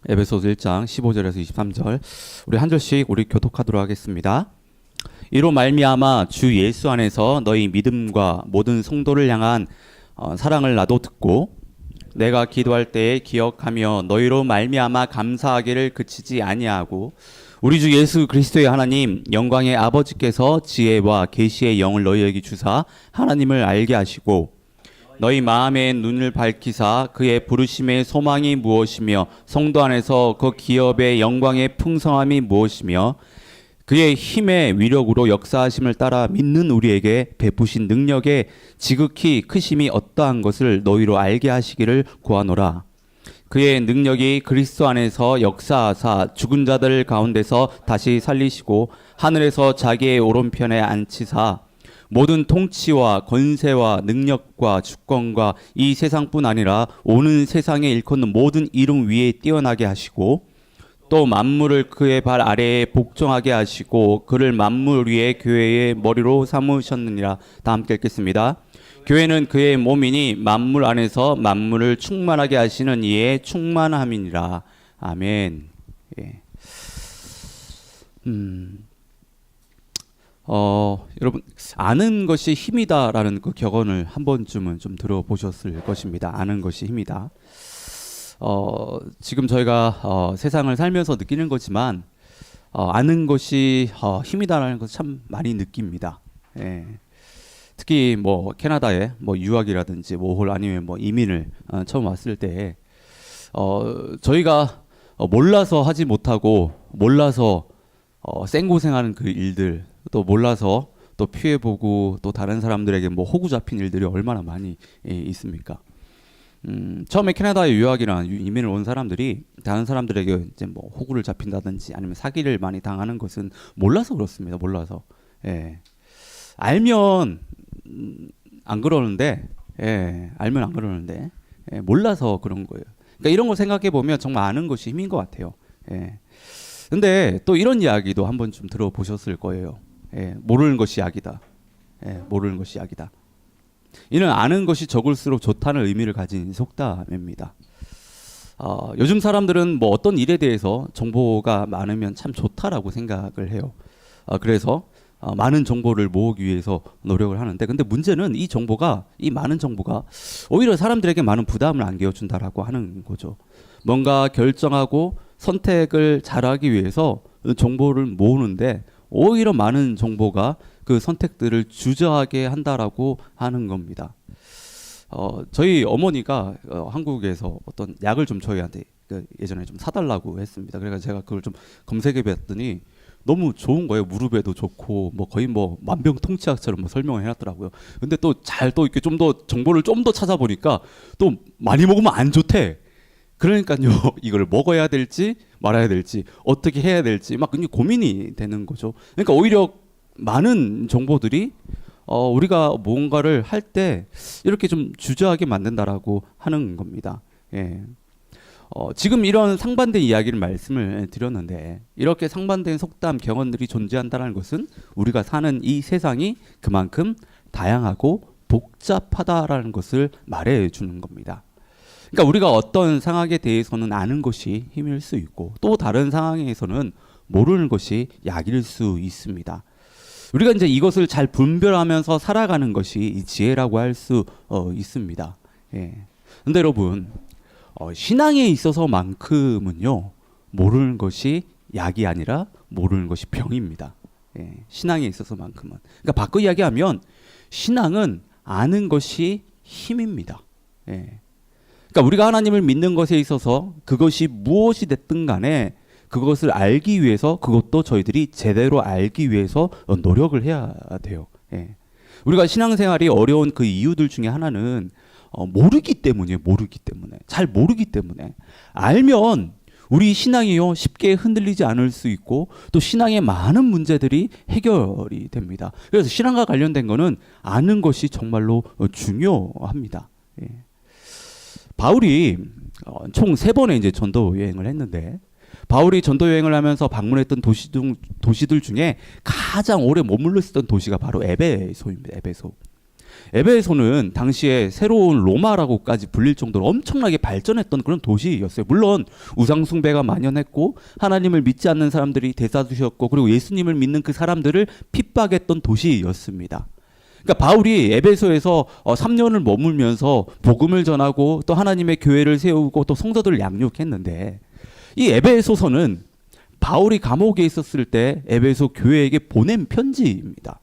에베소서 1장 15절에서 23절 우리 한 절씩 우리 교독하도록 하겠습니다. 이로 말미암아 주 예수 안에서 너희 믿음과 모든 성도를 향한 사랑을 나도 듣고 내가 기도할 때에 기억하며 너희로 말미암아 감사하기를 그치지 아니하고 우리 주 예수 그리스도의 하나님 영광의 아버지께서 지혜와 계시의 영을 너희에게 주사 하나님을 알게 하시고 너희 마음의 눈을 밝히사 그의 부르심의 소망이 무엇이며 성도 안에서 그 기업의 영광의 풍성함이 무엇이며 그의 힘의 위력으로 역사하심을 따라 믿는 우리에게 베푸신 능력의 지극히 크심이 어떠한 것을 너희로 알게 하시기를 구하노라. 그의 능력이 그리스도 안에서 역사하사 죽은 자들 가운데서 다시 살리시고 하늘에서 자기의 오른편에 앉히사 모든 통치와 권세와 능력과 주권과 이 세상뿐 아니라 오는 세상에 일컫는 모든 이름 위에 뛰어나게 하시고 또 만물을 그의 발 아래에 복종하게 하시고 그를 만물 위에 교회의 머리로 삼으셨느니라. 다 함께 읽겠습니다. 교회는 그의 몸이니 만물 안에서 만물을 충만하게 하시는 이의 충만함이니라. 아멘. 예. 여러분 아는 것이 힘이다라는 그 격언을 한 번쯤은 좀 들어보셨을 것입니다. 아는 것이 힘이다. 지금 저희가 세상을 살면서 느끼는 거지만 아는 것이 힘이다라는 것을 참 많이 느낍니다. 예. 특히 뭐 캐나다에 뭐 유학이라든지 뭐 아니면 뭐 이민을 처음 왔을 때 저희가 몰라서 하지 못하고 몰라서 생고생하는 그 일들 또 몰라서 또 피해보고 또 다른 사람들에게 뭐 호구 잡힌 일들이 얼마나 많이 있습니까? 처음에 캐나다에 유학이나 이민을 온 사람들이 다른 사람들에게 이제 뭐 호구를 잡힌다든지 아니면 사기를 많이 당하는 것은 몰라서 그렇습니다. 몰라서. 예. 알면 안 그러는데, 예. 알면 안 그러는데, 예. 몰라서 그런 거예요. 그러니까 이런 걸 생각해 보면 정말 아는 것이 힘인 것 같아요. 예. 근데 또 이런 이야기도 한번 좀 들어보셨을 거예요. 예. 모르는 것이 약이다. 예. 모르는 것이 약이다. 이는 아는 것이 적을수록 좋다는 의미를 가진 속담입니다. 요즘 사람들은 뭐 어떤 일에 대해서 정보가 많으면 참 좋다라고 생각을 해요. 그래서 많은 정보를 모으기 위해서 노력을 하는데, 근데 문제는 이 많은 정보가 오히려 사람들에게 많은 부담을 안겨준다라고 하는 거죠. 뭔가 결정하고 선택을 잘하기 위해서 정보를 모으는데 오히려 많은 정보가 그 선택들을 주저하게 한다라고 하는 겁니다. 저희 어머니가 한국에서 어떤 약을 좀 저희한테 예전에 좀 사달라고 했습니다. 그래서 제가 그걸 좀 검색해봤더니 너무 좋은 거예요. 무릎에도 좋고 뭐 거의 뭐 만병통치약처럼 뭐 설명을 해놨더라고요. 근데 또 이렇게 좀 더 정보를 좀 더 찾아보니까 또 많이 먹으면 안 좋대. 그러니까요, 이걸 먹어야 될지 말아야 될지 어떻게 해야 될지 막 고민이 되는 거죠. 그러니까 오히려 많은 정보들이 우리가 뭔가를 할 때 이렇게 좀 주저하게 만든다라고 하는 겁니다. 예. 지금 이런 상반된 이야기를 말씀을 드렸는데 이렇게 상반된 속담 경언들이 존재한다는 것은 우리가 사는 이 세상이 그만큼 다양하고 복잡하다라는 것을 말해 주는 겁니다. 그러니까 우리가 어떤 상황에 대해서는 아는 것이 힘일 수 있고 또 다른 상황에서는 모르는 것이 약일 수 있습니다. 우리가 이제 이것을 잘 분별하면서 살아가는 것이 이 지혜라고 할 수 있습니다. 예. 근데 여러분 신앙에 있어서만큼은요 모르는 것이 약이 아니라 모르는 것이 병입니다. 예. 신앙에 있어서만큼은. 그러니까 바꿔 이야기하면 신앙은 아는 것이 힘입니다. 예. 그러니까 우리가 하나님을 믿는 것에 있어서 그것이 무엇이 됐든 간에 그것을 알기 위해서 그것도 저희들이 제대로 알기 위해서 노력을 해야 돼요. 예. 우리가 신앙생활이 어려운 그 이유들 중에 하나는 모르기 때문이에요. 잘 모르기 때문에. 알면 우리 신앙이요 쉽게 흔들리지 않을 수 있고 또 신앙의 많은 문제들이 해결이 됩니다. 그래서 신앙과 관련된 거는 아는 것이 정말로 중요합니다. 예. 바울이 총 3번의 이제 전도 여행을 했는데 바울이 전도 여행을 하면서 방문했던 도시들 중에 가장 오래 머물러 있었던 도시가 바로 에베소입니다. 에베소. 에베소는 당시에 새로운 로마라고까지 불릴 정도로 엄청나게 발전했던 그런 도시였어요. 물론 우상 숭배가 만연했고 하나님을 믿지 않는 사람들이 대다수였고 그리고 예수님을 믿는 그 사람들을 핍박했던 도시였습니다. 그러니까 바울이 에베소에서 3년을 머물면서 복음을 전하고 또 하나님의 교회를 세우고 또 성도들을 양육했는데 이 에베소서는 바울이 감옥에 있었을 때 에베소 교회에게 보낸 편지입니다.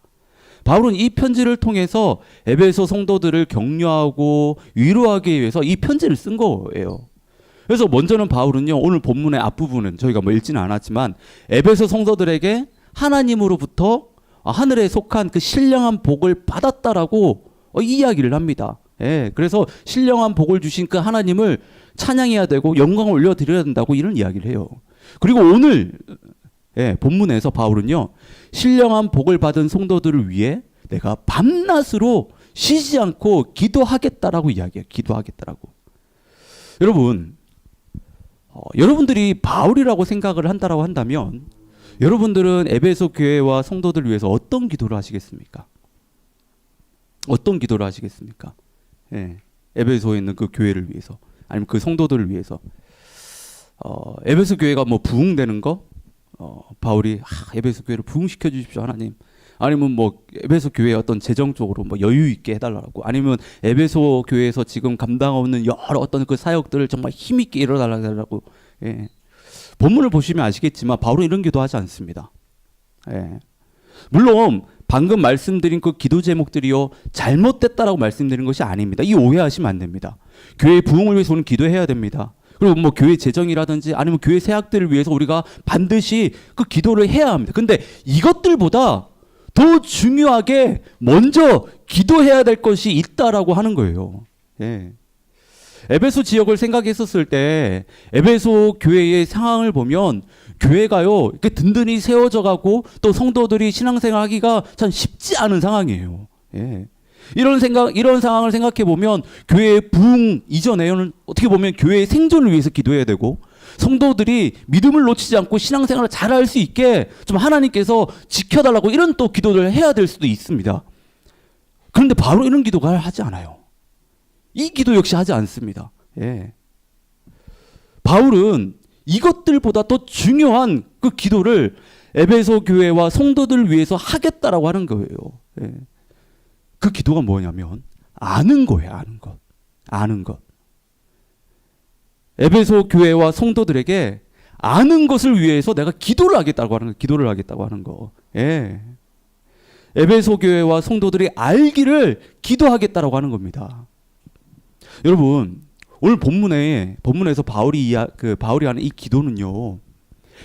바울은 이 편지를 통해서 에베소 성도들을 격려하고 위로하기 위해서 이 편지를 쓴 거예요. 그래서 먼저는 바울은요, 오늘 본문의 앞부분은 저희가 뭐 읽지는 않았지만 에베소 성도들에게 하나님으로부터 하늘에 속한 그 신령한 복을 받았다라고 이야기를 합니다. 예, 그래서 신령한 복을 주신 그 하나님을 찬양해야 되고 영광을 올려드려야 된다고 이런 이야기를 해요. 그리고 오늘 본문에서 바울은요, 신령한 복을 받은 성도들을 위해 내가 밤낮으로 쉬지 않고 기도하겠다라고 이야기해요. 기도하겠다라고. 여러분, 여러분들이 바울이라고 생각을 한다라고 한다면 여러분들은 에베소 교회와 성도들을 위해서 어떤 기도를 하시겠습니까? 어떤 기도를 하시겠습니까? 에베소에 있는 그 교회를 위해서, 아니면 그 성도들을 위해서. 에베소 교회가 뭐 부흥되는 거, 바울이 에베소 교회를 부흥시켜 주십시오 하나님. 아니면 뭐 에베소 교회의 어떤 재정적으로 뭐 여유 있게 해달라고, 아니면 에베소 교회에서 지금 감당하고 있는 여러 어떤 그 사역들을 정말 힘 있게 이뤄달라고. 본문을 보시면 아시겠지만 바울은 이런 기도하지 않습니다. 물론 방금 말씀드린 그 기도 제목들이요, 잘못됐다라고 말씀드린 것이 아닙니다. 이 오해하시면 안 됩니다. 교회의 부흥을 위해서 우리는 기도해야 됩니다. 그리고 뭐 교회 재정이라든지 아니면 교회 세학들을 위해서 우리가 반드시 그 기도를 해야 합니다. 근데 이것들보다 더 중요하게 먼저 기도해야 될 것이 있다라고 하는 거예요. 에베소 지역을 생각했었을 때 에베소 교회의 상황을 보면 교회가요, 이렇게 든든히 세워져 가고 또 성도들이 신앙생활 하기가 참 쉽지 않은 상황이에요. 이런 상황을 생각해 보면 교회의 부흥 이전에는 어떻게 보면 교회의 생존을 위해서 기도해야 되고 성도들이 믿음을 놓치지 않고 신앙생활을 잘할 수 있게 좀 하나님께서 지켜달라고 이런 또 기도를 해야 될 수도 있습니다. 그런데 바로 이런 기도가 하지 않아요. 이 기도 역시 하지 않습니다. 바울은 이것들보다 더 중요한 그 기도를 에베소 교회와 성도들을 위해서 하겠다라고 하는 거예요. 그 기도가 뭐냐면 아는 거예요. 아는 것. 아는 것. 에베소 교회와 성도들에게 아는 것을 위해서 내가 기도를 하겠다고 하는 거. 기도를 하겠다고 하는 거. 에베소 교회와 성도들이 알기를 기도하겠다라고 하는 겁니다. 여러분, 오늘 본문에서 바울이 하는 이 기도는요,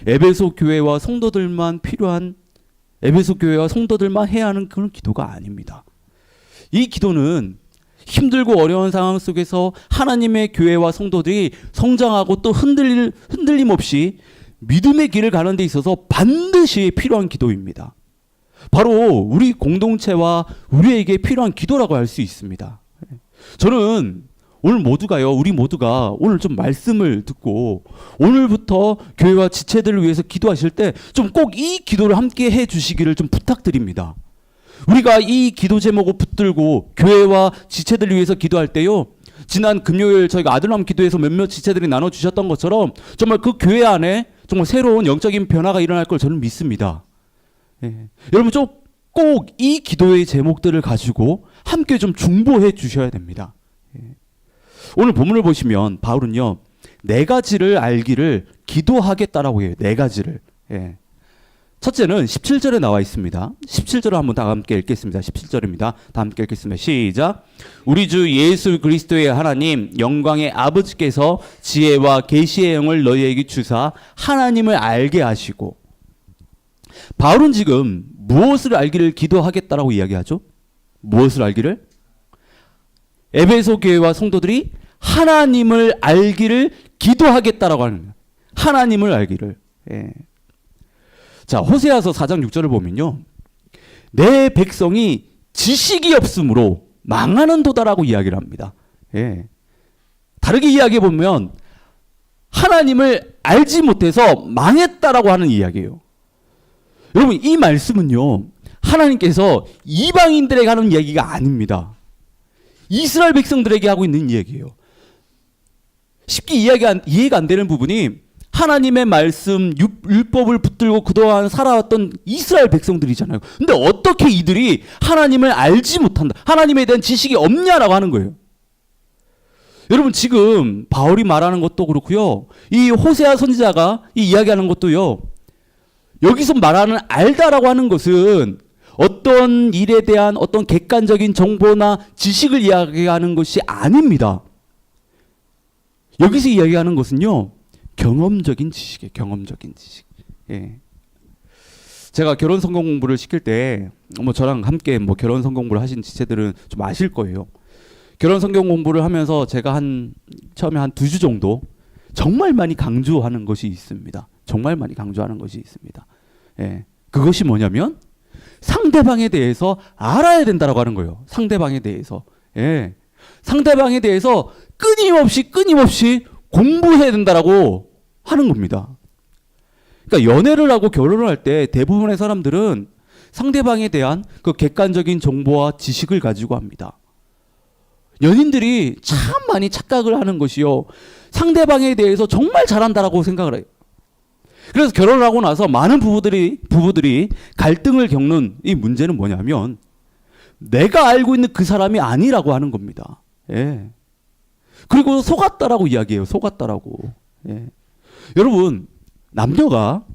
에베소 교회와 성도들만 필요한, 에베소 교회와 성도들만 해야 하는 그런 기도가 아닙니다. 이 기도는 힘들고 어려운 상황 속에서 하나님의 교회와 성도들이 성장하고 또 흔들림 없이 믿음의 길을 가는 데 있어서 반드시 필요한 기도입니다. 바로 우리 공동체와 우리에게 필요한 기도라고 할 수 있습니다. 저는 우리 모두가 오늘 좀 말씀을 듣고 오늘부터 교회와 지체들을 위해서 기도하실 때 좀 꼭 이 기도를 함께 해 주시기를 좀 부탁드립니다. 우리가 이 기도 제목을 붙들고 교회와 지체들을 위해서 기도할 때요, 지난 금요일 저희가 아들람 기도에서 몇몇 지체들이 나눠주셨던 것처럼 정말 그 교회 안에 정말 새로운 영적인 변화가 일어날 걸 저는 믿습니다. 여러분 좀 꼭 이 기도의 제목들을 가지고 함께 좀 중보해 주셔야 됩니다. 오늘 본문을 보시면 바울은요, 네 가지를 알기를 기도하겠다라고 해요. 네 가지를. 첫째는 17절에 나와 있습니다. 17절을 한번 다 함께 읽겠습니다. 17절입니다. 다 함께 읽겠습니다. 시작. 우리 주 예수 그리스도의 하나님 영광의 아버지께서 지혜와 계시의 영을 너희에게 주사 하나님을 알게 하시고. 바울은 지금 무엇을 알기를 기도하겠다라고 이야기하죠? 무엇을 알기를? 에베소 교회와 성도들이 하나님을 알기를 기도하겠다라고 하는 거예요. 하나님을 알기를. 자, 호세아서 4장 6절을 보면요, 내 백성이 지식이 없으므로 망하는 도다라고 이야기를 합니다. 다르게 이야기해 보면 하나님을 알지 못해서 망했다라고 하는 이야기예요. 여러분, 이 말씀은요, 하나님께서 이방인들에게 하는 이야기가 아닙니다. 이스라엘 백성들에게 하고 있는 이야기예요. 쉽게 이해가 안 되는 부분이 하나님의 말씀, 율법을 붙들고 그동안 살아왔던 이스라엘 백성들이잖아요. 근데 어떻게 이들이 하나님을 알지 못한다, 하나님에 대한 지식이 없냐라고 하는 거예요. 여러분, 지금 바울이 말하는 것도 그렇고요, 이 호세아 선지자가 이 이야기하는 것도요, 여기서 말하는 알다라고 하는 것은 어떤 일에 대한 어떤 객관적인 정보나 지식을 이야기하는 것이 아닙니다. 여기서 이야기하는 것은요, 경험적인 지식이에요. 경험적인 지식. 예. 제가 결혼 성경 공부를 시킬 때, 저랑 함께 결혼 성경 공부를 하신 지체들은 좀 아실 거예요. 결혼 성경 공부를 하면서 제가 처음에 한 2주 정도 정말 많이 강조하는 것이 있습니다. 정말 많이 강조하는 것이 있습니다. 예. 그것이 뭐냐면 상대방에 대해서 알아야 된다라고 하는 거예요. 상대방에 대해서. 예. 상대방에 대해서 끊임없이 공부해야 된다라고 하는 겁니다. 그러니까 연애를 하고 결혼을 할 때 대부분의 사람들은 상대방에 대한 그 객관적인 정보와 지식을 가지고 합니다. 연인들이 참 많이 착각을 하는 것이요, 상대방에 대해서 정말 잘한다라고 생각을 해요. 그래서 결혼을 하고 나서 많은 부부들이 갈등을 겪는 이 문제는 뭐냐면 내가 알고 있는 그 사람이 아니라고 하는 겁니다. 예. 그리고 속았다라고 이야기해요. 속았다라고. 예. 여러분, 남녀가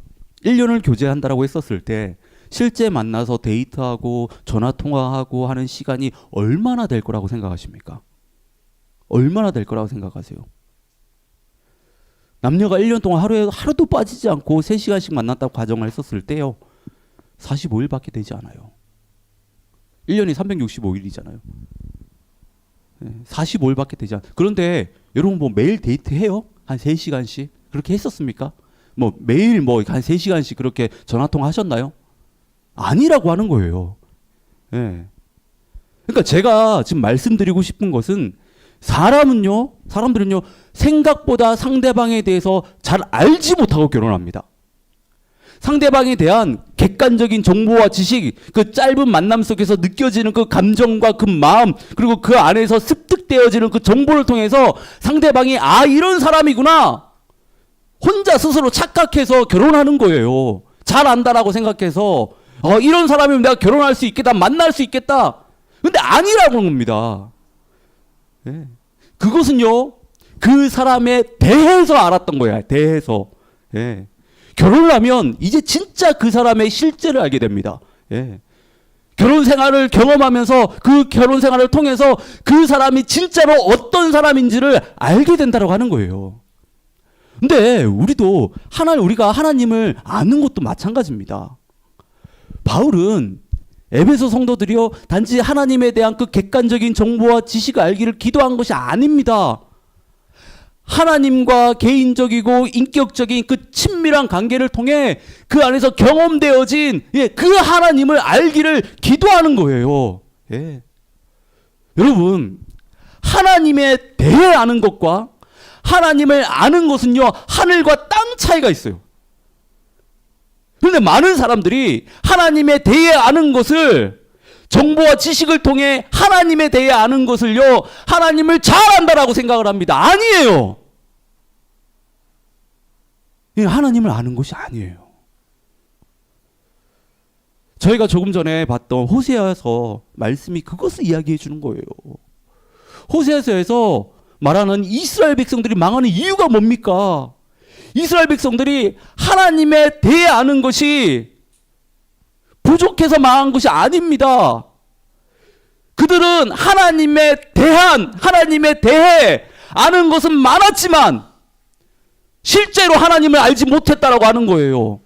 1년을 교제한다라고 했었을 때 실제 만나서 데이트하고 전화통화하고 하는 시간이 얼마나 될 거라고 생각하십니까? 얼마나 될 거라고 생각하세요? 남녀가 1년 동안 하루도 빠지지 않고 3시간씩 만났다고 가정을 했었을 때요, 45일밖에 되지 않아요. 1년이 365일이잖아요. 45일밖에 되지 않아요. 그런데 여러분, 매일 데이트해요? 한 3시간씩? 그렇게 했었습니까? 매일 한 3시간씩 그렇게 전화통화 하셨나요? 아니라고 하는 거예요. 예. 그러니까 제가 지금 말씀드리고 싶은 것은 사람들은요, 생각보다 상대방에 대해서 잘 알지 못하고 결혼합니다. 상대방에 대한 객관적인 정보와 지식, 그 짧은 만남 속에서 느껴지는 그 감정과 그 마음, 그리고 그 안에서 습득되어지는 그 정보를 통해서 상대방이 이런 사람이구나, 혼자 스스로 착각해서 결혼하는 거예요. 잘 안다라고 생각해서 이런 사람이면 내가 결혼할 수 있겠다, 만날 수 있겠다. 근데 아니라고 하는 겁니다. 네. 그것은요, 그 사람에 대해서 알았던 거야. 대해서. 예. 결혼을 하면 이제 진짜 그 사람의 실제를 알게 됩니다. 예. 결혼 생활을 경험하면서 그 결혼 생활을 통해서 그 사람이 진짜로 어떤 사람인지를 알게 된다고 하는 거예요. 근데 우리가 하나님을 아는 것도 마찬가지입니다. 바울은 에베소 성도들이요, 단지 하나님에 대한 그 객관적인 정보와 지식을 알기를 기도한 것이 아닙니다. 하나님과 개인적이고 인격적인 그 친밀한 관계를 통해 그 안에서 경험되어진 그 하나님을 알기를 기도하는 거예요. 예. 여러분, 하나님에 대해 아는 것과 하나님을 아는 것은요, 하늘과 땅 차이가 있어요. 그런데 많은 사람들이 하나님에 대해 아는 것을, 정보와 지식을 통해 하나님에 대해 아는 것을요, 하나님을 잘 안다라고 생각을 합니다. 아니에요. 하나님을 아는 것이 아니에요. 저희가 조금 전에 봤던 호세아서 말씀이 그것을 이야기해 주는 거예요. 호세아서에서 말하는 이스라엘 백성들이 망하는 이유가 뭡니까? 이스라엘 백성들이 하나님에 대해 아는 것이 부족해서 망한 것이 아닙니다. 그들은 하나님에 대해 아는 것은 많았지만 실제로 하나님을 알지 못했다라고 하는 거예요.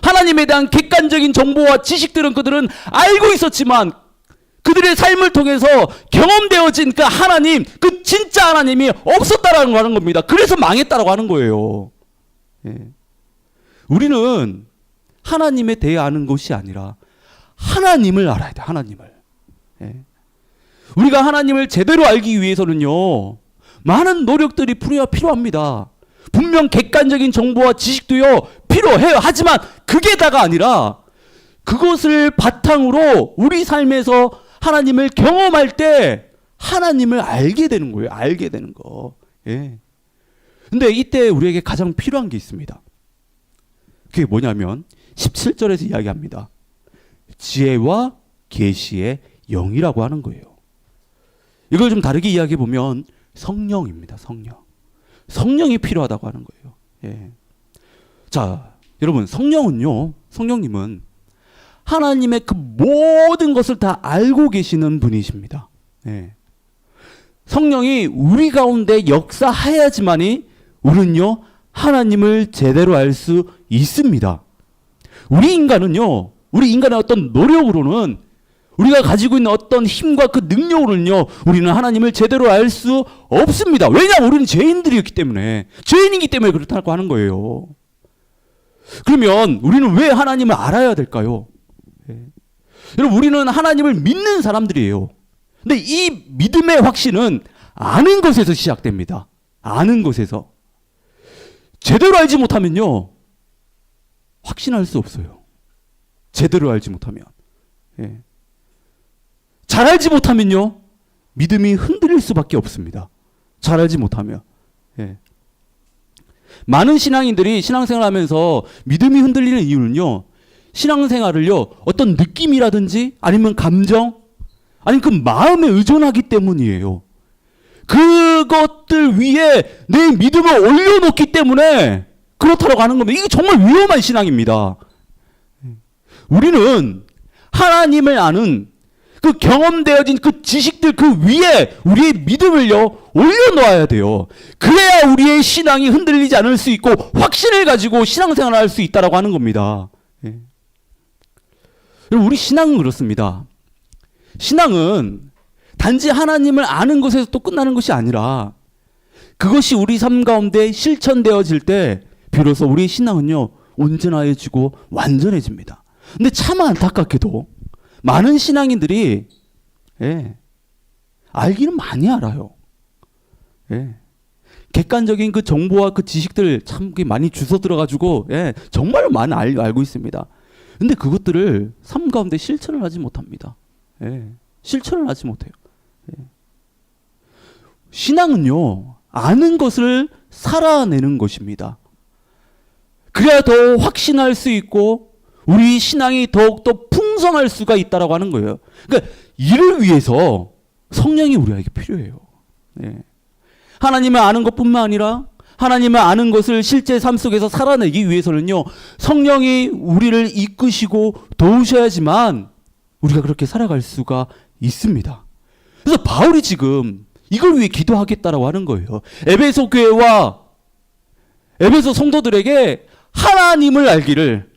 하나님에 대한 객관적인 정보와 지식들은 그들은 알고 있었지만 그들의 삶을 통해서 경험되어진 그 하나님, 그 진짜 하나님이 없었다라는 거 하는 겁니다. 그래서 망했다라고 하는 거예요. 예. 우리는 하나님에 대해 아는 것이 아니라 하나님을 알아야 돼. 하나님을. 예. 우리가 하나님을 제대로 알기 위해서는요, 많은 노력들이 필요합니다. 분명 객관적인 정보와 지식도요 필요해요. 하지만 그게 다가 아니라 그것을 바탕으로 우리 삶에서 하나님을 경험할 때 하나님을 알게 되는 거예요. 알게 되는 거. 예. 근데 이때 우리에게 가장 필요한 게 있습니다. 그게 뭐냐면 17절에서 이야기합니다. 지혜와 계시의 영이라고 하는 거예요. 이걸 좀 다르게 이야기해 보면 성령입니다. 성령이 필요하다고 하는 거예요. 예. 자, 여러분, 성령님은 하나님의 그 모든 것을 다 알고 계시는 분이십니다. 예. 성령이 우리 가운데 역사해야지만이 우리는요, 하나님을 제대로 알 수 있습니다. 우리 인간의 어떤 노력으로는, 우리가 가지고 있는 어떤 힘과 그 능력으로는요, 우리는 하나님을 제대로 알 수 없습니다. 왜냐하면 우리는 죄인들이었기 때문에, 죄인이기 때문에 그렇다고 하는 거예요. 그러면 우리는 왜 하나님을 알아야 될까요? 예. 여러분, 우리는 하나님을 믿는 사람들이에요. 근데 이 믿음의 확신은 아는 것에서 시작됩니다. 아는 것에서. 제대로 알지 못하면요, 확신할 수 없어요. 제대로 알지 못하면. 예. 잘 알지 못하면요, 믿음이 흔들릴 수밖에 없습니다. 잘 알지 못하면. 예. 많은 신앙인들이 신앙생활 하면서 믿음이 흔들리는 이유는요, 신앙생활을요, 어떤 느낌이라든지 아니면 감정, 아니면 그 마음에 의존하기 때문이에요. 그것들 위에 내 믿음을 올려놓기 때문에 그렇다고 하는 겁니다. 이게 정말 위험한 신앙입니다. 우리는 하나님을 아는 그 경험되어진 그 지식들 그 위에 우리의 믿음을요, 올려놓아야 돼요. 그래야 우리의 신앙이 흔들리지 않을 수 있고 확신을 가지고 신앙생활을 할 수 있다라고 하는 겁니다. 예. 우리 신앙은 그렇습니다. 신앙은 단지 하나님을 아는 것에서 또 끝나는 것이 아니라 그것이 우리 삶 가운데 실천되어질 때 비로소 우리의 신앙은요, 온전해지고 완전해집니다. 근데 참 안타깝게도 많은 신앙인들이, 예, 알기는 많이 알아요. 예. 객관적인 그 정보와 그 지식들 참 많이 주워 들어가지고, 예, 정말 많이 알고 있습니다. 근데 그것들을 삶 가운데 실천을 하지 못합니다. 예. 실천을 하지 못해요. 예. 신앙은요, 아는 것을 살아내는 것입니다. 그래야 더 확신할 수 있고 우리 신앙이 더욱더 풍성할 수가 있다라고 하는 거예요. 그러니까 이를 위해서 성령이 우리에게 필요해요. 예. 하나님을 아는 것뿐만 아니라 하나님을 아는 것을 실제 삶 속에서 살아내기 위해서는요, 성령이 우리를 이끄시고 도우셔야지만 우리가 그렇게 살아갈 수가 있습니다. 그래서 바울이 지금 이걸 위해 기도하겠다라고 하는 거예요. 에베소 교회와 에베소 성도들에게 하나님을 알기를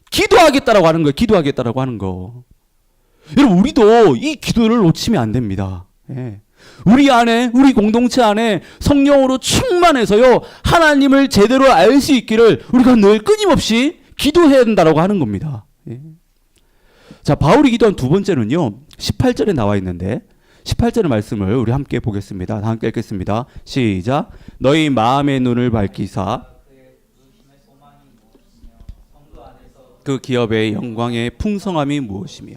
기도하겠다라고 하는 거예요. 기도하겠다라고 하는 거. 여러분, 우리도 이 기도를 놓치면 안 됩니다. 예. 우리 안에, 우리 공동체 안에 성령으로 충만해서요, 하나님을 제대로 알 수 있기를 우리가 늘 끊임없이 기도해야 된다라고 하는 겁니다. 예. 자, 바울이 기도한 두 번째는요, 18절에 나와 있는데 18절의 말씀을 우리 함께 보겠습니다. 다 함께 읽겠습니다. 시작. 너희 마음의 눈을 밝히사 그 기업의 영광의 풍성함이 무엇이며.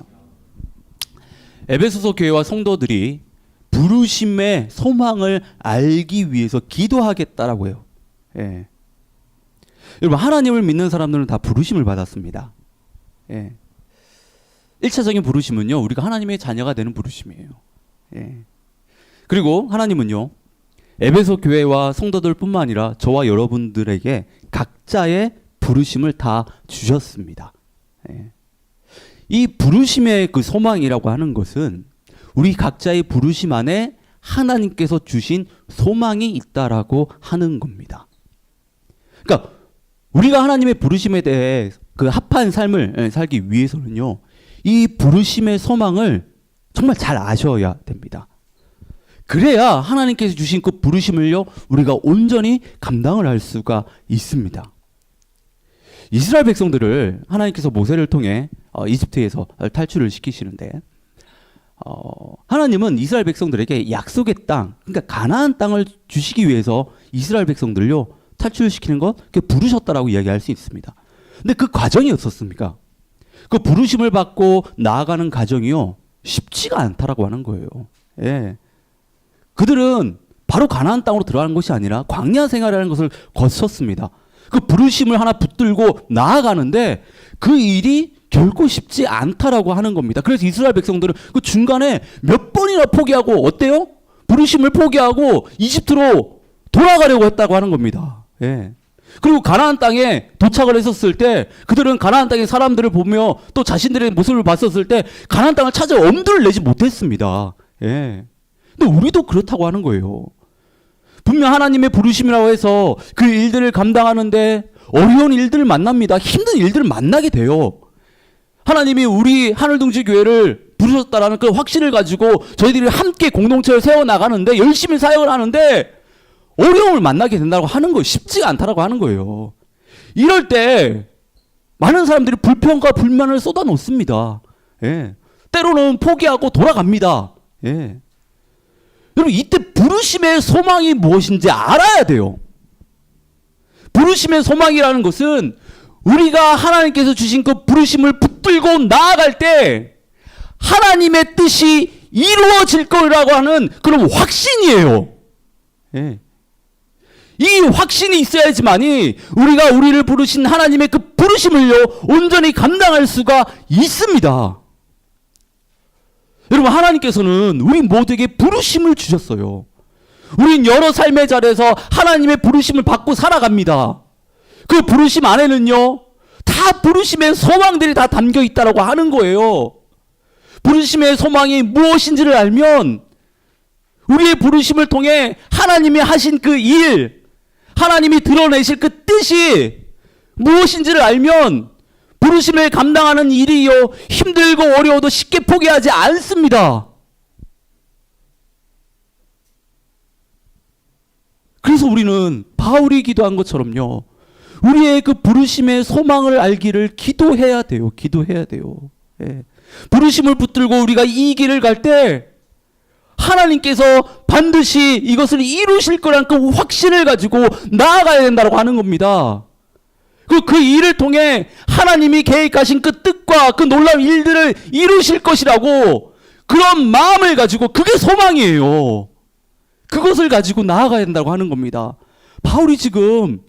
에베소서 교회와 성도들이 부르심의 소망을 알기 위해서 기도하겠다라고 해요. 예. 여러분, 하나님을 믿는 사람들은 다 부르심을 받았습니다. 예. 1차적인 부르심은요, 우리가 하나님의 자녀가 되는 부르심이에요. 예. 그리고 하나님은요, 에베소 교회와 성도들 뿐만 아니라 저와 여러분들에게 각자의 부르심을 다 주셨습니다. 예. 이 부르심의 그 소망이라고 하는 것은 우리 각자의 부르심 안에 하나님께서 주신 소망이 있다라고 하는 겁니다. 그러니까 우리가 하나님의 부르심에 대해 그 합한 삶을 살기 위해서는요, 이 부르심의 소망을 정말 잘 아셔야 됩니다. 그래야 하나님께서 주신 그 부르심을요, 우리가 온전히 감당을 할 수가 있습니다. 이스라엘 백성들을 하나님께서 모세를 통해 이집트에서 탈출을 시키시는데, 하나님은 이스라엘 백성들에게 약속의 땅, 그러니까 가나안 땅을 주시기 위해서 이스라엘 백성들요, 탈출시키는 것, 그게 부르셨다라고 이야기할 수 있습니다. 근데 그 과정이 어떻습니까? 그 부르심을 받고 나아가는 과정이요, 쉽지가 않다라고 하는 거예요. 예. 그들은 바로 가나안 땅으로 들어가는 것이 아니라 광야 생활이라는 것을 거쳤습니다. 그 부르심을 하나 붙들고 나아가는데 그 일이 결코 쉽지 않다라고 하는 겁니다. 그래서 이스라엘 백성들은 그 중간에 몇 번이나 포기하고 어때요? 부르심을 포기하고 이집트로 돌아가려고 했다고 하는 겁니다. 예. 그리고 가나안 땅에 도착을 했었을 때 그들은 가나안 땅의 사람들을 보며 또 자신들의 모습을 봤었을 때 가나안 땅을 찾아 엄두를 내지 못했습니다. 예. 근데 우리도 그렇다고 하는 거예요. 분명 하나님의 부르심이라고 해서 그 일들을 감당하는데 어려운 일들을 만납니다. 힘든 일들을 만나게 돼요. 하나님이 우리 하늘동지 교회를 부르셨다라는 그 확신을 가지고 저희들이 함께 공동체를 세워나가는데 열심히 사역을 하는데 어려움을 만나게 된다고 하는 거예요. 쉽지가 않다라고 하는 거예요. 이럴 때 많은 사람들이 불평과 불만을 쏟아놓습니다. 예. 때로는 포기하고 돌아갑니다. 예. 여러분 이때 부르심의 소망이 무엇인지 알아야 돼요. 부르심의 소망이라는 것은 우리가 하나님께서 주신 그 부르심을 붙들고 나아갈 때 하나님의 뜻이 이루어질 거라고 하는 그런 확신이에요. 예. 이 확신이 있어야지만이 우리가 우리를 부르신 하나님의 그 부르심을요 온전히 감당할 수가 있습니다. 여러분 하나님께서는 우리 모두에게 부르심을 주셨어요. 우린 여러 삶의 자리에서 하나님의 부르심을 받고 살아갑니다. 그 부르심 안에는요 다 부르심의 소망들이 다 담겨 있다라고 하는 거예요. 부르심의 소망이 무엇인지를 알면 우리의 부르심을 통해 하나님이 하신 그 일, 하나님이 드러내실 그 뜻이 무엇인지를 알면 부르심을 감당하는 일이요 힘들고 어려워도 쉽게 포기하지 않습니다. 그래서 우리는 바울이 기도한 것처럼요 우리의 그 부르심의 소망을 알기를 기도해야 돼요. 기도해야 돼요. 예. 부르심을 붙들고 우리가 이 길을 갈 때 하나님께서 반드시 이것을 이루실 거란 그 확신을 가지고 나아가야 된다고 하는 겁니다. 그 일을 통해 하나님이 계획하신 그 뜻과 그 놀라운 일들을 이루실 것이라고 그런 마음을 가지고 그게 소망이에요. 그것을 가지고 나아가야 된다고 하는 겁니다. 바울이 지금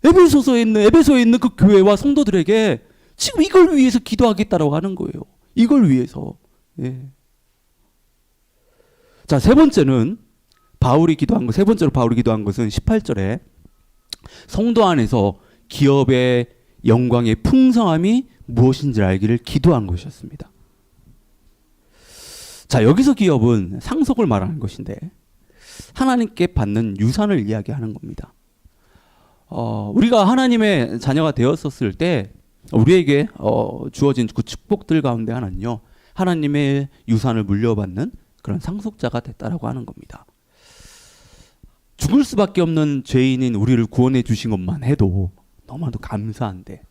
에베소에 있는 그 교회와 성도들에게 지금 이걸 위해서 기도하겠다라고 하는 거예요. 이걸 위해서. 예. 자, 세 번째로 바울이 기도한 것은 18절에 성도 안에서 기업의 영광의 풍성함이 무엇인지를 알기를 기도한 것이었습니다. 자, 여기서 기업은 상속을 말하는 것인데 하나님께 받는 유산을 이야기하는 겁니다. 우리가 하나님의 자녀가 되었었을 때 우리에게 주어진 그 축복들 가운데 하나는요 하나님의 유산을 물려받는 그런 상속자가 됐다라고 하는 겁니다. 죽을 수밖에 없는 죄인인 우리를 구원해 주신 것만 해도 너무나도 감사한데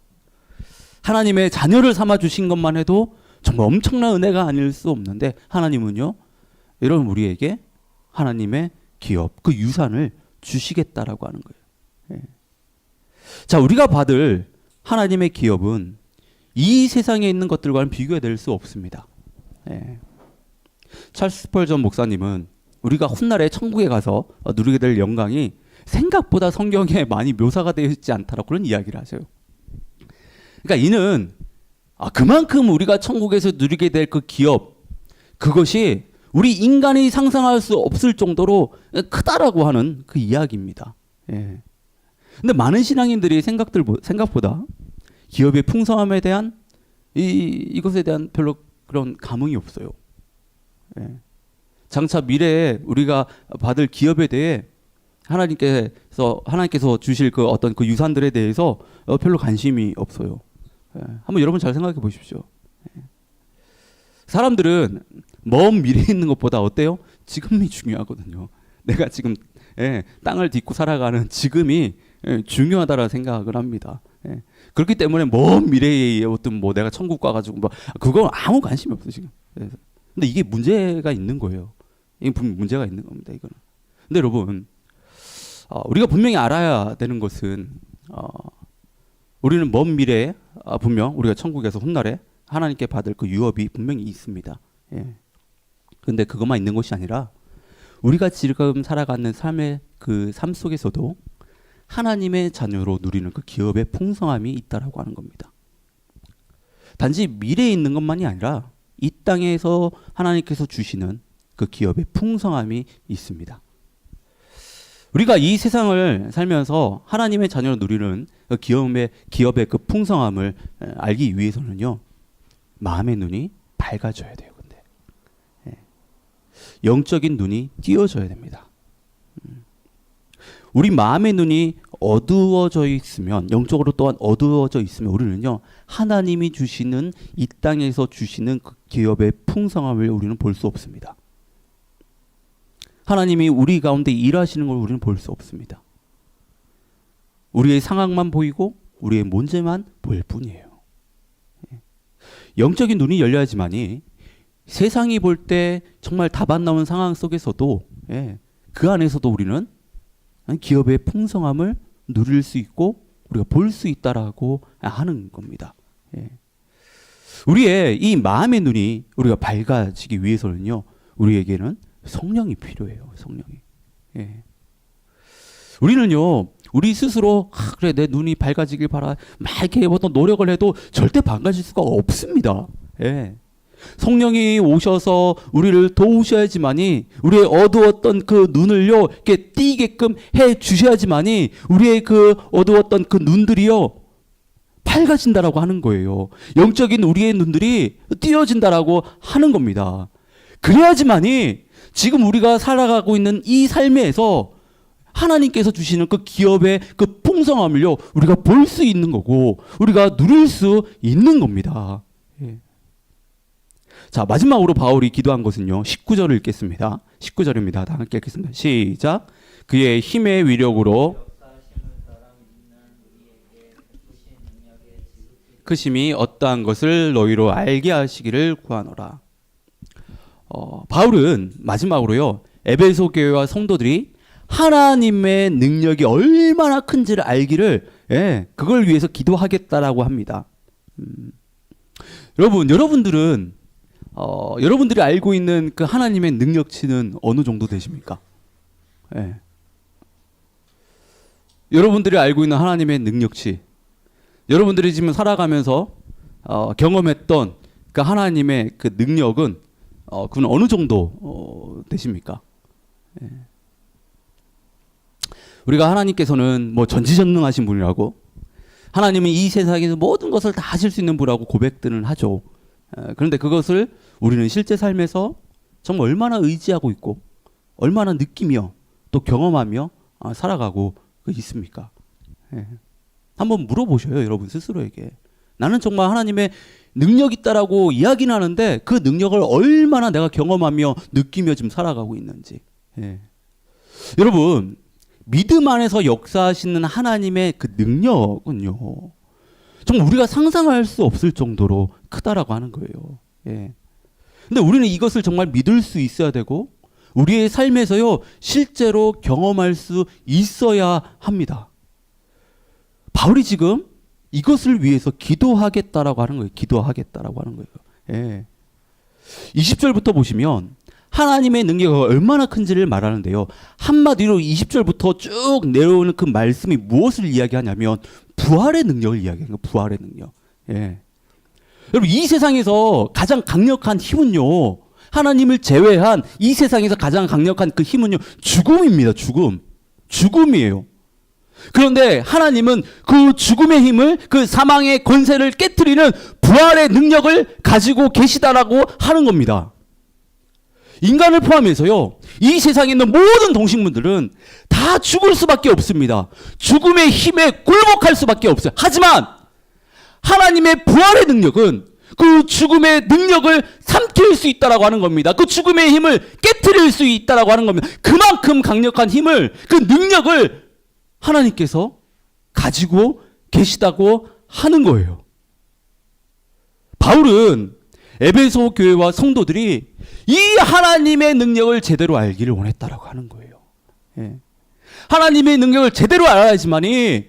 하나님의 자녀를 삼아 주신 것만 해도 정말 엄청난 은혜가 아닐 수 없는데 하나님은요 이런 우리에게 하나님의 기업 그 유산을 주시겠다라고 하는 거예요. 예. 자, 우리가 받을 하나님의 기업은 이 세상에 있는 것들과는 비교가 될 수 없습니다. 예. 찰스 스펄전 목사님은 우리가 훗날에 천국에 가서 누리게 될 영광이 생각보다 성경에 많이 묘사가 되어 있지 않다라고 그런 이야기를 하세요. 그러니까 이는 그만큼 우리가 천국에서 누리게 될 그 기업 그것이 우리 인간이 상상할 수 없을 정도로 크다라고 하는 그 이야기입니다. 예. 근데 많은 신앙인들이 생각보다 기업의 풍성함에 대한 이것에 대한 별로 그런 감흥이 없어요. 예. 장차 미래에 우리가 받을 기업에 대해 하나님께서 주실 그 어떤 그 유산들에 대해서 별로 관심이 없어요. 예. 한번 여러분 잘 생각해 보십시오. 예. 사람들은 먼 미래에 있는 것보다 어때요? 지금이 중요하거든요. 내가 지금 땅을 딛고 살아가는 지금이 중요하다라는 생각을 합니다. 예. 그렇기 때문에 먼 미래에 어떤 내가 천국 가가지고 그건 아무 관심이 없어 지금. 예. 근데 이게 문제가 있는 거예요. 이게 분명 문제가 있는 겁니다. 이거는. 근데 여러분, 우리가 분명히 알아야 되는 것은 우리는 먼 미래에 분명 우리가 천국에서 훗날에 하나님께 받을 그 유업이 분명히 있습니다. 예. 근데 그것만 있는 것이 아니라 우리가 지금 살아가는 삶의 그 삶 속에서도 하나님의 자녀로 누리는 그 기업의 풍성함이 있다라고 하는 겁니다. 단지 미래에 있는 것만이 아니라 이 땅에서 하나님께서 주시는 그 기업의 풍성함이 있습니다. 우리가 이 세상을 살면서 하나님의 자녀로 누리는 그 기업의 그 풍성함을 알기 위해서는요, 마음의 눈이 밝아져야 돼요. 근데 영적인 눈이 띄어져야 됩니다. 우리 마음의 눈이 어두워져 있으면, 영적으로 또한 어두워져 있으면 우리는요, 하나님이 주시는 이 땅에서 주시는 그 기업의 풍성함을 우리는 볼 수 없습니다. 하나님이 우리 가운데 일하시는 걸 우리는 볼 수 없습니다. 우리의 상황만 보이고 우리의 문제만 보일 뿐이에요. 영적인 눈이 열려야지만이 세상이 볼 때 정말 답 안 나오는 상황 속에서도 그 안에서도 우리는 기업의 풍성함을 누릴 수 있고 우리가 볼 수 있다라고 하는 겁니다. 우리의 이 마음의 눈이 우리가 밝아지기 위해서는요, 우리에게는 성령이 필요해요. 성령이. 우리는요, 우리 스스로 그래 내 눈이 밝아지길 바라 막 이렇게 어떤 노력을 해도 절대 밝아질 수가 없습니다. 성령이 오셔서 우리를 도우셔야지만이 우리의 어두웠던 그 눈을요 이렇게 띄게끔 해 주셔야지만이 우리의 그 어두웠던 그 눈들이요 밝아진다라고 하는 거예요. 영적인 우리의 눈들이 띄어진다라고 하는 겁니다. 그래야지만이 지금 우리가 살아가고 있는 이 삶에서 하나님께서 주시는 그 기업의 그 풍성함을요 우리가 볼 수 있는 거고 우리가 누릴 수 있는 겁니다. 자, 마지막으로 바울이 기도한 것은요, 19절을 읽겠습니다. 19절입니다. 다 함께 읽겠습니다. 시작. 그의 힘의 위력으로 크심이 어떠한 것을 너희로 알게 하시기를 구하노라. 바울은 마지막으로요, 에베소 교회와 성도들이 하나님의 능력이 얼마나 큰지를 알기를 그걸 위해서 기도하겠다라고 합니다. 여러분들은 여러분들이 알고 있는 그 하나님의 능력치는 어느 정도 되십니까? 여러분들이 알고 있는 하나님의 능력치, 여러분들이 지금 살아가면서 경험했던 그 하나님의 그 능력은 그건 어느 정도 되십니까? 우리가 하나님께서는 뭐 전지전능하신 분이라고, 하나님은 이 세상에서 모든 것을 다 하실 수 있는 분이라고 고백들은 하죠. 그런데 그것을 우리는 실제 삶에서 정말 얼마나 의지하고 있고 얼마나 느끼며 또 경험하며 살아가고 있습니까? 한번 물어보셔요, 여러분 스스로에게. 나는 정말 하나님의 능력이 있다라고 이야기는 하는데 그 능력을 얼마나 내가 경험하며 느끼며 지금 살아가고 있는지. 여러분, 믿음 안에서 역사하시는 하나님의 그 능력은요, 정말 우리가 상상할 수 없을 정도로 크다라고 하는 거예요. 근데 우리는 이것을 정말 믿을 수 있어야 되고 우리의 삶에서요 실제로 경험할 수 있어야 합니다. 바울이 지금 이것을 위해서 기도하겠다라고 하는 거예요. 기도하겠다라고 하는 거예요. 20절부터 보시면 하나님의 능력이 얼마나 큰지를 말하는데요. 한마디로 20절부터 쭉 내려오는 그 말씀이 무엇을 이야기하냐면 부활의 능력을 이야기하는 거예요. 부활의 능력. 여러분, 이 세상에서 가장 강력한 힘은요, 하나님을 제외한 이 세상에서 가장 강력한 그 힘은요, 죽음입니다. 죽음이에요. 그런데 하나님은 그 죽음의 힘을, 그 사망의 권세를 깨트리는 부활의 능력을 가지고 계시다라고 하는 겁니다. 인간을 포함해서요, 이 세상에 있는 모든 동식물들은 다 죽을 수밖에 없습니다. 죽음의 힘에 굴복할 수밖에 없어요. 하지만 하나님의 부활의 능력은 그 죽음의 능력을 삼킬 수 있다라고 하는 겁니다. 그 죽음의 힘을 깨트릴 수 있다라고 하는 겁니다. 그만큼 강력한 힘을, 그 능력을 하나님께서 가지고 계시다고 하는 거예요. 바울은 에베소 교회와 성도들이 이 하나님의 능력을 제대로 알기를 원했다라고 하는 거예요. 하나님의 능력을 제대로 알아야지만이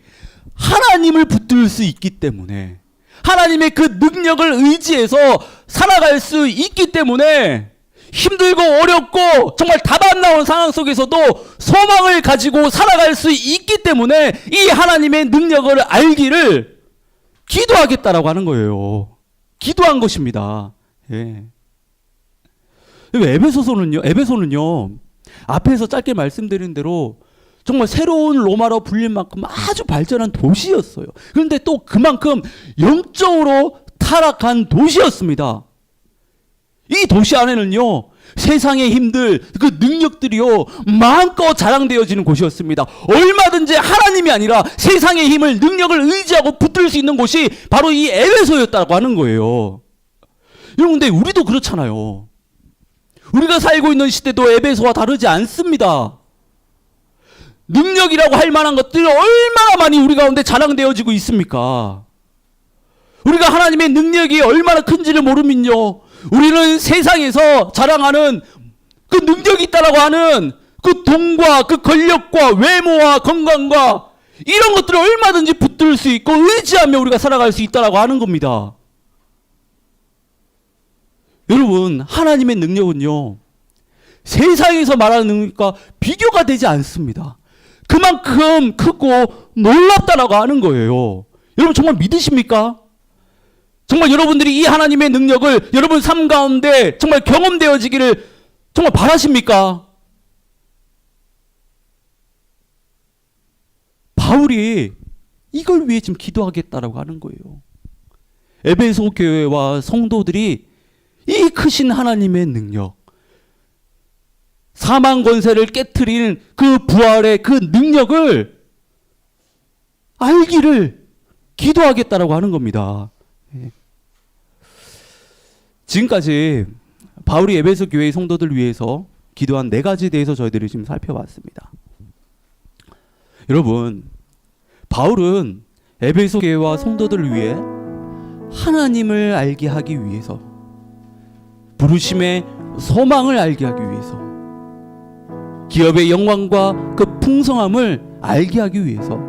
하나님을 붙들 수 있기 때문에, 하나님의 그 능력을 의지해서 살아갈 수 있기 때문에 힘들고 어렵고 정말 답 아름다운 상황 속에서도 소망을 가지고 살아갈 수 있기 때문에 이 하나님의 능력을 알기를 기도하겠다라고 하는 거예요. 기도한 것입니다. 예. 에베소는요, 앞에서 짧게 말씀드린 대로 정말 새로운 로마로 불릴 만큼 아주 발전한 도시였어요. 그런데 또 그만큼 영적으로 타락한 도시였습니다. 이 도시 안에는요, 세상의 힘들, 그 능력들이요, 마음껏 자랑되어지는 곳이었습니다. 얼마든지 하나님이 아니라 세상의 힘을, 능력을 의지하고 붙들 수 있는 곳이 바로 이 에베소였다고 하는 거예요. 여러분, 근데 우리도 그렇잖아요. 우리가 살고 있는 시대도 에베소와 다르지 않습니다. 능력이라고 할 만한 것들이 얼마나 많이 우리 가운데 자랑되어지고 있습니까? 우리가 하나님의 능력이 얼마나 큰지를 모르면요, 우리는 세상에서 자랑하는 그 능력이 있다라고 하는 그 돈과 그 권력과 외모와 건강과 이런 것들을 얼마든지 붙들 수 있고 의지하며 우리가 살아갈 수 있다라고 하는 겁니다. 여러분, 하나님의 능력은요, 세상에서 말하는 능력과 비교가 되지 않습니다. 그만큼 크고 놀랍다라고 하는 거예요. 여러분 정말 믿으십니까? 정말 여러분들이 이 하나님의 능력을 여러분 삶 가운데 정말 경험되어지기를 정말 바라십니까? 바울이 이걸 위해 지금 기도하겠다라고 하는 거예요. 에베소 교회와 성도들이 이 크신 하나님의 능력, 사망 권세를 깨트리는 그 부활의 그 능력을 알기를 기도하겠다라고 하는 겁니다. 지금까지 바울이 에베소 교회의 성도들을 위해서 기도한 4가지에 대해서 저희들이 지금 살펴봤습니다. 여러분, 바울은 에베소 교회와 성도들을 위해 하나님을 알게 하기 위해서, 부르심의 소망을 알게 하기 위해서, 기업의 영광과 그 풍성함을 알게 하기 위해서,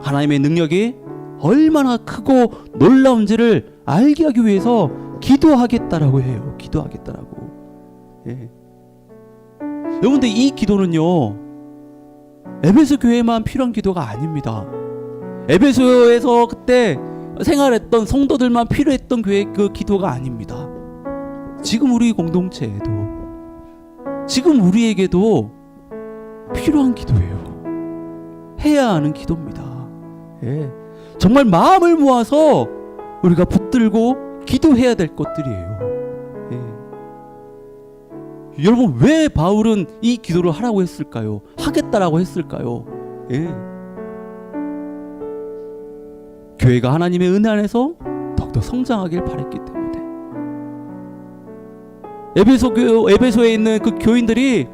하나님의 능력이 얼마나 크고 놀라운지를 알게 하기 위해서 기도하겠다라고 해요. 기도하겠다라고. 예. 여러분들, 이 기도는요, 에베소 교회만 필요한 기도가 아닙니다. 에베소에서 그때 생활했던 성도들만 필요했던 교회 그 기도가 아닙니다. 지금 우리 공동체에도, 지금 우리에게도 필요한 기도예요. 해야 하는 기도입니다. 예. 정말 마음을 모아서 우리가 붙들고 기도해야 될 것들이에요. 예. 여러분, 왜 바울은 이 기도를 하라고 했을까요? 하겠다라고 했을까요? 예. 교회가 하나님의 은혜 안에서 더욱더 성장하길 바랬기 때문에. 에베소에 있는 그 교인들이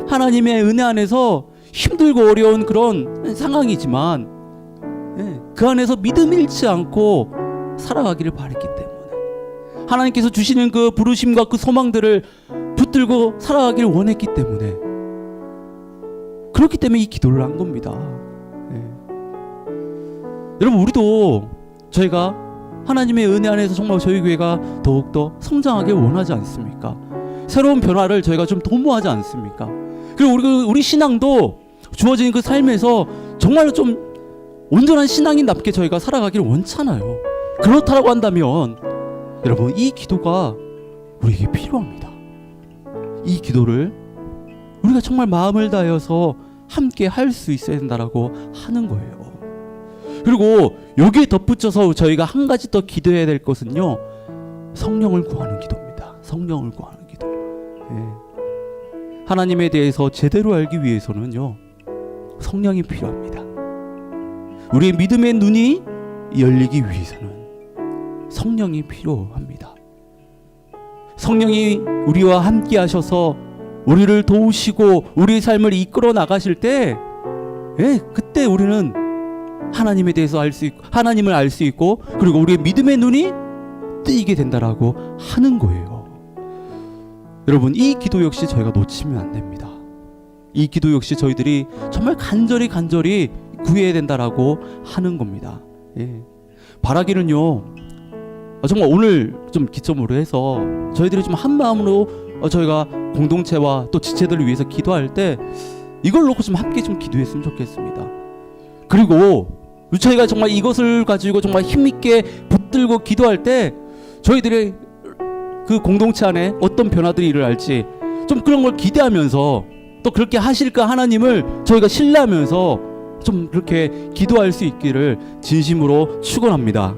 하나님의 은혜 안에서 힘들고 어려운 그런 상황이지만, 예, 그 안에서 믿음 잃지 않고 살아가기를 바랬기 때문에, 하나님께서 주시는 그 부르심과 그 소망들을 붙들고 살아가기를 원했기 때문에, 그렇기 때문에 이 기도를 한 겁니다. 예. 여러분, 우리도 저희가 하나님의 은혜 안에서 정말 저희 교회가 더욱더 성장하길 원하지 않습니까? 새로운 변화를 저희가 좀 도모하지 않습니까? 그리고 우리 신앙도 주어진 그 삶에서 정말로 좀 온전한 신앙인답게 저희가 살아가기를 원잖아요. 그렇다고 한다면 여러분, 이 기도가 우리에게 필요합니다. 이 기도를 우리가 정말 마음을 다해서 함께 할 수 있어야 된다라고 하는 거예요. 그리고 여기에 덧붙여서 저희가 한 가지 더 기도해야 될 것은요, 성령을 구하는 기도입니다. 성령을 구하는 기도. 예. 하나님에 대해서 제대로 알기 위해서는요, 성령이 필요합니다. 우리의 믿음의 눈이 열리기 위해서는 성령이 필요합니다. 성령이 우리와 함께 하셔서 우리를 도우시고 우리의 삶을 이끌어 나가실 때, 예, 그때 우리는 하나님에 대해서 알 수 있고, 하나님을 알 수 있고, 그리고 우리의 믿음의 눈이 뜨이게 된다라고 하는 거예요. 여러분, 이 기도 역시 저희가 놓치면 안 됩니다. 이 기도 역시 저희들이 정말 간절히 구해야 된다라고 하는 겁니다. 예. 바라기는요, 정말 오늘 좀 기점으로 해서 저희들이 좀 한 마음으로 저희가 공동체와 또 지체들을 위해서 기도할 때 이걸 놓고 좀 함께 좀 기도했으면 좋겠습니다. 그리고 저희가 정말 이것을 가지고 정말 힘있게 붙들고 기도할 때 저희들의 그 공동체 안에 어떤 변화들이 일어날지 좀 그런 걸 기대하면서 또 그렇게 하실까 하나님을 저희가 신뢰하면서 좀 그렇게 기도할 수 있기를 진심으로 축원합니다.